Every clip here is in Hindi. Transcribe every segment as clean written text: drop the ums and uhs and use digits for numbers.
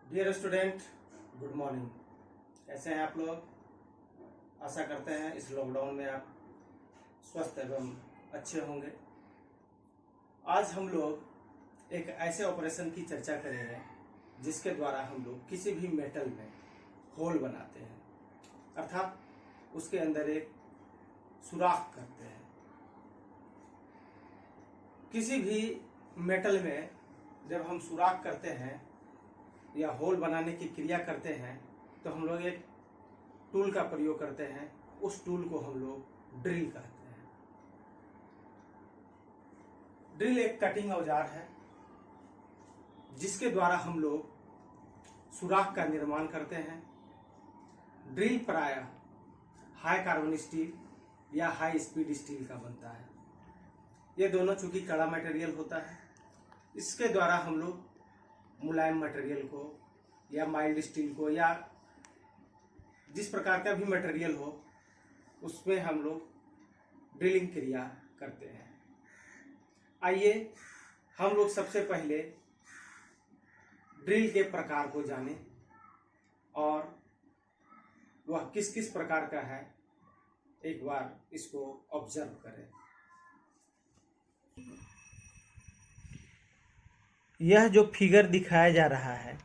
Dear student, good morning. कैसे हैं आप लोग? आशा करते हैं इस लॉकडाउन में आप स्वस्थ एवं अच्छे होंगे। आज हम लोग एक ऐसे ऑपरेशन की चर्चा करेंगे जिसके द्वारा हम लोग किसी भी मेटल में होल बनाते हैं, अर्थात उसके अंदर एक सुराख करते हैं। किसी भी मेटल में जब हम सुराख करते हैं या होल बनाने की क्रिया करते हैं तो हम लोग एक टूल का प्रयोग करते हैं। उस टूल को हम लोग ड्रिल कहते हैं। ड्रिल एक कटिंग औजार है जिसके द्वारा हम लोग सुराख का निर्माण करते हैं। ड्रिल प्रायः हाई कार्बन स्टील या हाई स्पीड स्टील का बनता है। ये दोनों चूंकि कड़ा मटेरियल होता है, इसके द्वारा हम लोग मुलायम मटेरियल को या माइल्ड स्टील को या जिस प्रकार का भी मटेरियल हो उसमें हम लोग ड्रिलिंग क्रिया करते हैं। आइए हम लोग सबसे पहले ड्रिल के प्रकार को जानें और वह किस किस प्रकार का है, एक बार इसको ऑब्जर्व करें। यह जो फिगर दिखाया जा रहा है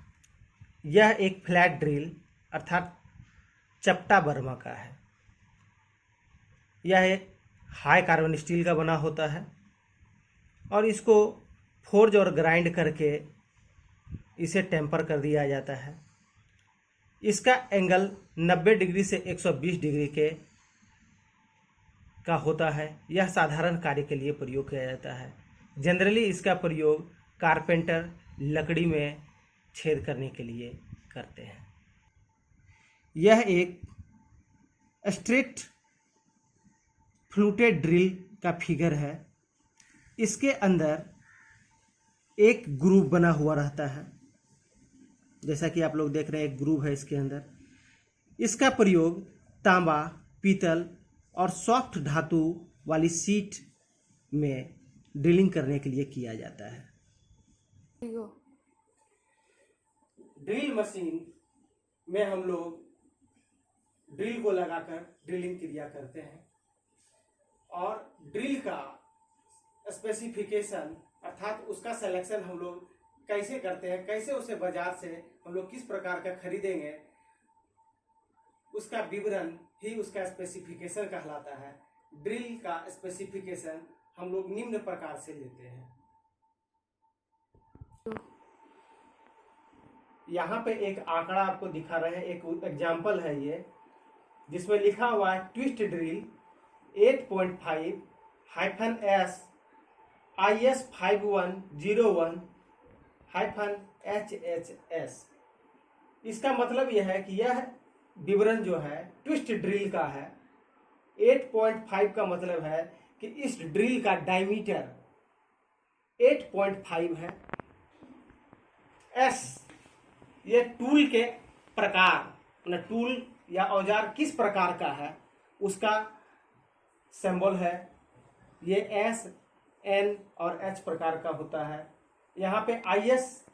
यह एक फ्लैट ड्रिल अर्थात चपटा बर्मा का है। यह एक हाई कार्बन स्टील का बना होता है और इसको फोर्ज और ग्राइंड करके इसे टेम्पर कर दिया जाता है। इसका एंगल 90 डिग्री से 120 डिग्री का होता है। यह साधारण कार्य के लिए प्रयोग किया जाता है। जनरली इसका प्रयोग कारपेंटर लकड़ी में छेद करने के लिए करते हैं। यह एक स्ट्रेट फ्लूटेड ड्रिल का फिगर है। इसके अंदर एक ग्रूव बना हुआ रहता है, जैसा कि आप लोग देख रहे हैं एक ग्रूव है इसके अंदर। इसका प्रयोग तांबा, पीतल और सॉफ्ट धातु वाली सीट में ड्रिलिंग करने के लिए किया जाता है। ड्रिल मशीन में हम लोग ड्रिल को लगाकर ड्रिलिंग क्रिया करते हैं और ड्रिल का स्पेसिफिकेशन अर्थात उसका सिलेक्शन हम लोग कैसे करते हैं, कैसे उसे बाजार से हम लोग किस प्रकार का खरीदेंगे, उसका विवरण ही उसका स्पेसिफिकेशन कहलाता है। ड्रिल का स्पेसिफिकेशन हम लोग निम्न प्रकार से लेते हैं। यहाँ पे एक आंकड़ा आपको दिखा रहे हैं, एक एग्जाम्पल है ये, जिसमें लिखा हुआ है twist drill 8.5-S IS 5101-HHS। इसका मतलब यह है कि यह विवरण जो है ट्विस्ट ड्रिल का है। 8.5 का मतलब है कि इस ड्रिल का डायमीटर 8.5 है। S ये टूल के प्रकार, न टूल या औजार किस प्रकार का है उसका सिंबल है। ये S, N और H प्रकार का होता है। यहाँ पे IS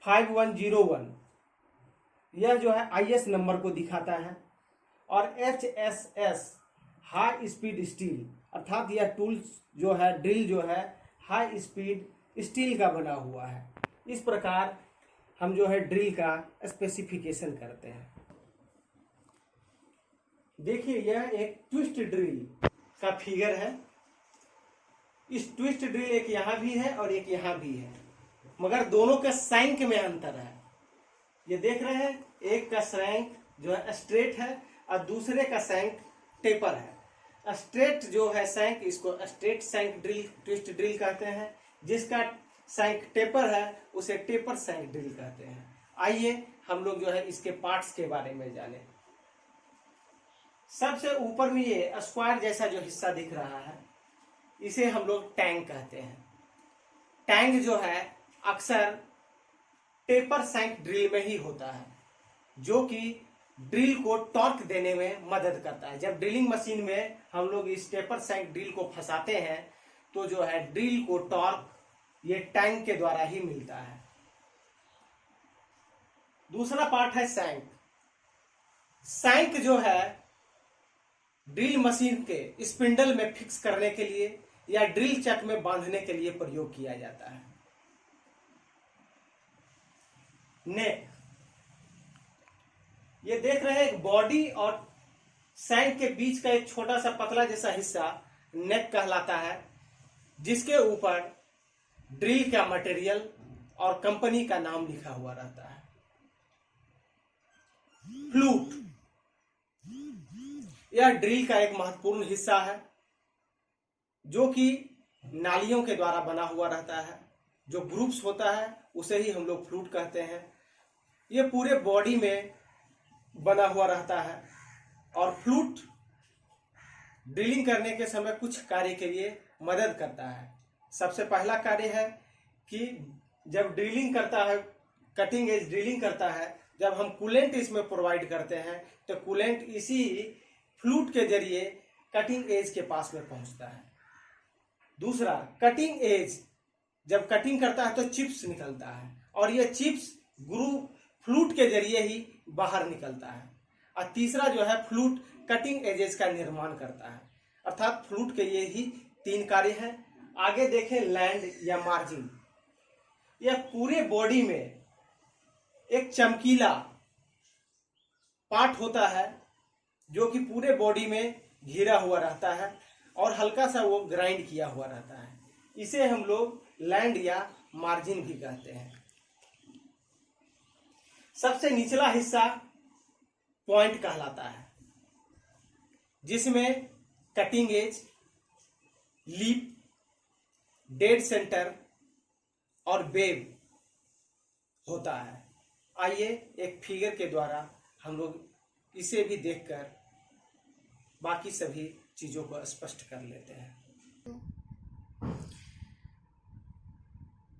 5101 यह जो है IS नंबर को दिखाता है और HSS हाई स्पीड स्टील अर्थात यह टूल जो है ड्रिल जो है हाई स्पीड स्टील का बना हुआ है। इस प्रकार हम जो है ड्रिल का स्पेसिफिकेशन करते हैं। देखिए यह एक ट्विस्ट ड्रिल का फिगर है। इस ट्विस्ट ड्रिल एक यहाँ भी है और एक यहाँ भी है, मगर दोनों के सैंक में अंतर है। ये देख रहे हैं, एक का सैंक जो है स्ट्रेट है और दूसरे का सैंक टेपर है। स्ट्रेट जो है सैंक, इसको स्ट्रेट सैंक ड्रिल ट्विस्ट ड्रिल कहते हैं। जिसका सैंक टेपर है उसे टेपर सैंक ड्रिल कहते हैं। आइए हम लोग जो है इसके पार्ट्स के बारे में जानें। सबसे ऊपर में ये स्क्वायर जैसा जो हिस्सा दिख रहा है इसे हम लोग टैंक कहते हैं। टैंक जो है अक्सर टेपर सैंक ड्रिल में ही होता है, जो कि ड्रिल को टॉर्क देने में मदद करता है। जब ड्रिलिंग मशीन में हम लोग इस टेपर सैंक ड्रिल को फंसाते हैं तो जो है ड्रिल को टॉर्क ये टैंक के द्वारा ही मिलता है। दूसरा पार्ट है सैंक। सैंक जो है ड्रिल मशीन के स्पिंडल में फिक्स करने के लिए या ड्रिल चक में बांधने के लिए प्रयोग किया जाता है। नेक, ये देख रहे हैं एक बॉडी और सैंक के बीच का एक छोटा सा पतला जैसा हिस्सा नेक कहलाता है, जिसके ऊपर ड्रिल का मटेरियल और कंपनी का नाम लिखा हुआ रहता है। फ्लूट, यह ड्रिल का एक महत्वपूर्ण हिस्सा है जो कि नालियों के द्वारा बना हुआ रहता है। जो ग्रुप्स होता है उसे ही हम लोग फ्लूट कहते हैं। यह पूरे बॉडी में बना हुआ रहता है और फ्लूट ड्रिलिंग करने के समय कुछ कार्य के लिए मदद करता है। सबसे पहला कार्य है कि जब ड्रिलिंग करता है, कटिंग एज ड्रिलिंग करता है, जब हम कूलेंट इसमें प्रोवाइड करते हैं तो कूलेंट इसी फ्लूट के जरिए कटिंग एज के पास में पहुंचता है। दूसरा, कटिंग एज जब कटिंग करता है तो चिप्स निकलता है और यह चिप्स ग्रूव फ्लूट के जरिए ही बाहर निकलता है। और तीसरा जो है, फ्लूट कटिंग एजेस का निर्माण करता है। अर्थात फ्लूट के ये ही 3 कार्य हैं। आगे देखें लैंड या मार्जिन। यह पूरे बॉडी में एक चमकीला पार्ट होता है जो कि पूरे बॉडी में घिरा हुआ रहता है और हल्का सा वो ग्राइंड किया हुआ रहता है। इसे हम लोग लैंड या मार्जिन भी कहते हैं। सबसे निचला हिस्सा पॉइंट कहलाता है, जिसमें cutting edge, lip, dead centre और बेब होता है। आइए एक फिगर के द्वारा हम लोग इसे भी देखकर बाकी सभी चीजों को स्पष्ट कर लेते हैं।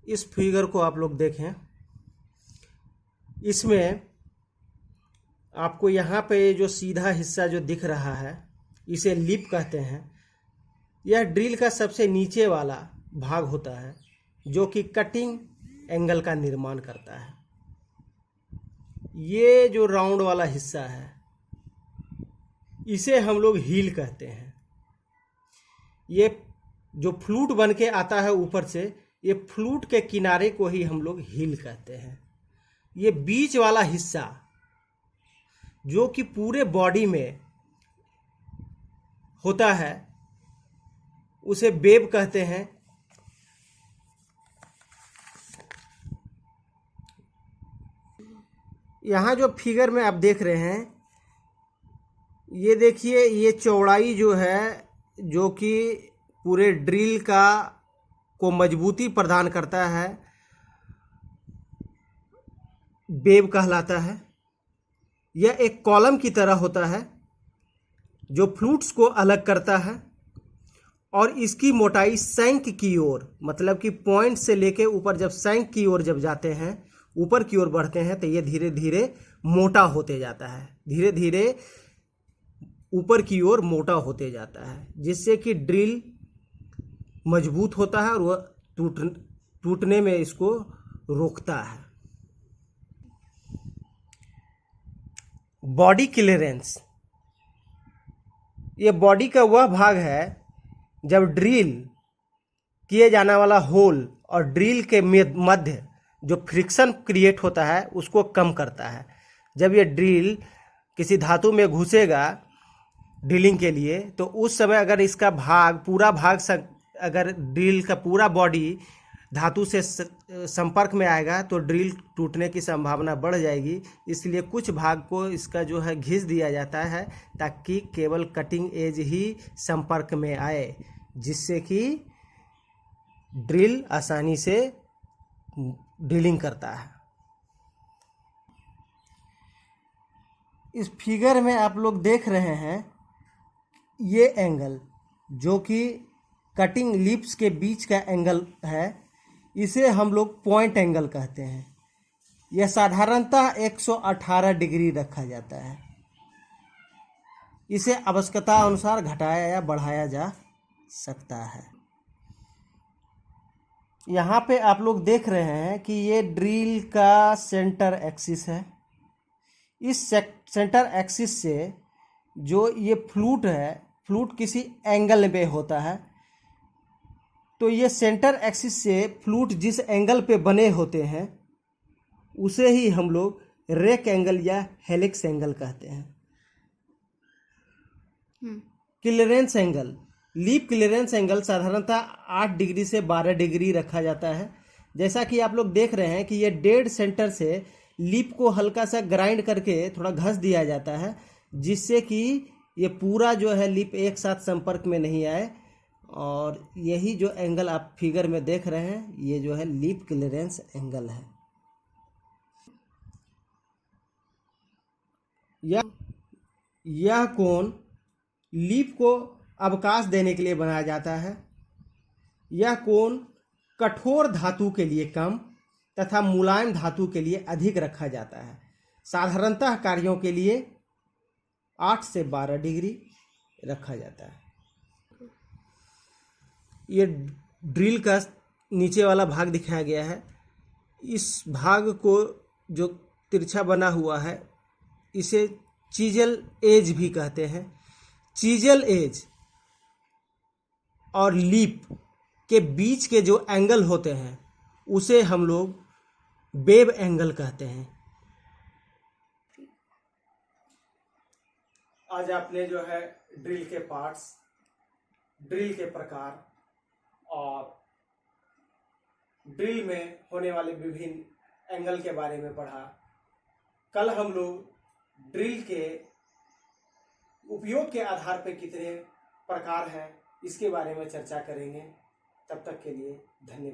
इस फिगर को आप लोग देखें। इसमें आपको यहाँ पे जो सीधा हिस्सा जो दिख रहा है इसे लिप कहते हैं। यह ड्रिल का सबसे नीचे वाला भाग होता है जो कि कटिंग एंगल का निर्माण करता है। ये जो राउंड वाला हिस्सा है इसे हम लोग हील कहते हैं। ये जो फ्लूट बन के आता है ऊपर से, ये फ्लूट के किनारे को ही हम लोग हील कहते हैं। ये बीच वाला हिस्सा जो कि पूरे बॉडी में होता है उसे बेब कहते हैं। यहाँ जो फिगर में आप देख रहे हैं, ये देखिए, ये चौड़ाई जो है जो कि पूरे ड्रिल को मजबूती प्रदान करता है, बेब कहलाता है। यह एक कॉलम की तरह होता है जो फ्लूट्स को अलग करता है और इसकी मोटाई सैंक की ओर, मतलब कि पॉइंट से लेके ऊपर जब सैंक की ओर जब जाते हैं, ऊपर की ओर बढ़ते हैं तो ये धीरे धीरे मोटा होते जाता है, धीरे धीरे ऊपर की ओर मोटा होते जाता है, जिससे कि ड्रिल मजबूत होता है और वह टूटने में इसको रोकता है। बॉडी क्लियरेंस, ये बॉडी का वह भाग है जब ड्रिल किए जाने वाला होल और ड्रिल के मध्य जो फ्रिक्शन क्रिएट होता है उसको कम करता है। जब ये ड्रिल किसी धातु में घुसेगा ड्रिलिंग के लिए तो उस समय अगर इसका पूरा भाग अगर ड्रिल का पूरा बॉडी धातु से संपर्क में आएगा तो ड्रिल टूटने की संभावना बढ़ जाएगी। इसलिए कुछ भाग को इसका जो है घिस दिया जाता है ताकि केवल कटिंग एज ही संपर्क में आए, जिससे कि ड्रिल आसानी से ड्रिलिंग करता है। इस फिगर में आप लोग देख रहे हैं, ये एंगल जो कि कटिंग लिप्स के बीच का एंगल है, इसे हम लोग पॉइंट एंगल कहते हैं। यह साधारणतः 118 डिग्री रखा जाता है। इसे आवश्यकता अनुसार घटाया या बढ़ाया जा सकता है। यहाँ पे आप लोग देख रहे हैं कि ये ड्रिल का सेंटर एक्सिस है इस सेंटर एक्सिस से जो ये फ्लूट है, फ्लूट किसी एंगल पे होता है, तो ये सेंटर एक्सिस से फ्लूट जिस एंगल पे बने होते हैं उसे ही हम लोग रेक एंगल या हेलिक्स एंगल कहते हैं। Clearance angle, lip clearance angle साधारणतः 8 डिग्री से 12 डिग्री रखा जाता है। जैसा कि आप लोग देख रहे हैं कि ये डेड सेंटर से लीप को हल्का सा ग्राइंड करके थोड़ा घस दिया जाता है, जिससे कि ये पूरा जो है लीप एक साथ संपर्क में नहीं आए। और यही जो एंगल आप फिगर में देख रहे हैं ये जो है लीप क्लियरेंस एंगल है। यह कोण लीप को अवकाश देने के लिए बनाया जाता है। यह कोण कठोर धातु के लिए कम तथा मुलायम धातु के लिए अधिक रखा जाता है। साधारणतः कार्यों के लिए 8 से 12 डिग्री रखा जाता है। ये ड्रिल का नीचे वाला भाग दिखाया गया है। इस भाग को जो तिरछा बना हुआ है इसे चीजल एज भी कहते हैं। चीजल एज और लीप के बीच के जो एंगल होते हैं उसे हम लोग वेब एंगल कहते हैं। आज आपने जो है ड्रिल के पार्ट्स, ड्रिल के प्रकार और ड्रिल में होने वाले विभिन्न एंगल के बारे में पढ़ा। कल हम लोग ड्रिल के उपयोग के आधार पर कितने प्रकार हैं इसके बारे में चर्चा करेंगे। तब तक के लिए धन्यवाद।